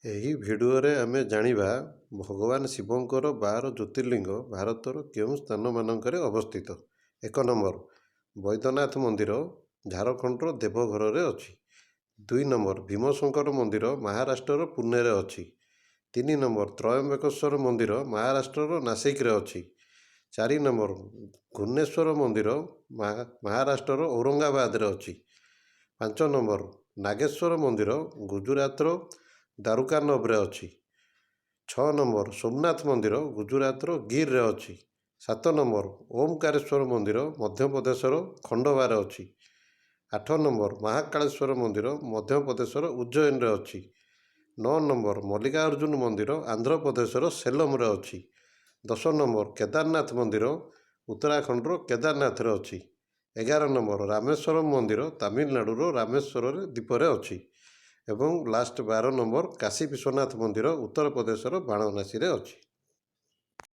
ଏହି ଭିଡ଼ିଓରେ ଆମେ ଜାଣିବା ଭଗବାନ ଶିବଙ୍କର 12 ଜ୍ୟୋତିର୍ଲିଙ୍ଗ ଭାରତର କେଉଁ ସ୍ଥାନମାନଙ୍କରେ ଅବସ୍ଥିତ। 1 ନମ୍ବର ବୈଦ୍ୟନାଥ ମନ୍ଦିର ଝାଡ଼ଖଣ୍ଡର ଦେବଘରରେ ଅଛି। 2 ନମ୍ବର ଭୀମଶଙ୍କର ମନ୍ଦିର ମହାରାଷ୍ଟ୍ରର ପୁନେରେ ଅଛି। 3 ନମ୍ବର ତ୍ରୟମ୍ବକେଶ୍ୱର ମନ୍ଦିର ମହାରାଷ୍ଟ୍ରର ନାସିକରେ ଅଛି। 4 ନମ୍ବର ଘୁର୍ଣ୍ଣେଶ୍ୱର ମନ୍ଦିର ମହାରାଷ୍ଟ୍ରର ଔରଙ୍ଗାବାଦରେ ଅଛି। 5 ନମ୍ବର ନାଗେଶ୍ୱର ମନ୍ଦିର ଗୁଜୁରାଟର ଦାରୁକାନବରେ ଅଛି। 6 ନମ୍ବର ସୋମନାଥ ମନ୍ଦିର ଗୁଜୁରାଟର ଗିର୍ରେ ଅଛି। 7 ନମ୍ବର ଓମକାରେଶ୍ୱର ମନ୍ଦିର ମଧ୍ୟପ୍ରଦେଶର ଖଣ୍ଡବାରେ ଅଛି। 8 ନମ୍ବର ମହାକାଳେଶ୍ୱର ମନ୍ଦିର ମଧ୍ୟପ୍ରଦେଶର ଉଜ୍ଜୟିନୀରେ ଅଛି। 9 ନମ୍ବର ମଲ୍ଲିକାର୍ଜୁନ ମନ୍ଦିର ଆନ୍ଧ୍ରପ୍ରଦେଶର ସେଲମରେ ଅଛି। 10 ନମ୍ବର କେଦାରନାଥ ମନ୍ଦିର ଉତ୍ତରାଖଣ୍ଡର କେଦାରନାଥରେ ଅଛି। 11 ନମ୍ବର ରାମେଶ୍ୱରମ ମନ୍ଦିର ତାମିଲନାଡୁର ରାମେଶ୍ୱର ଦ୍ୱୀପରେ ଅଛି। ଏବଂ ଲାଷ୍ଟ 12 ନମ୍ବର କାଶୀ ବିଶ୍ୱନାଥ ମନ୍ଦିର ଉତ୍ତରପ୍ରଦେଶର ବାରାଣସୀରେ ଅଛି।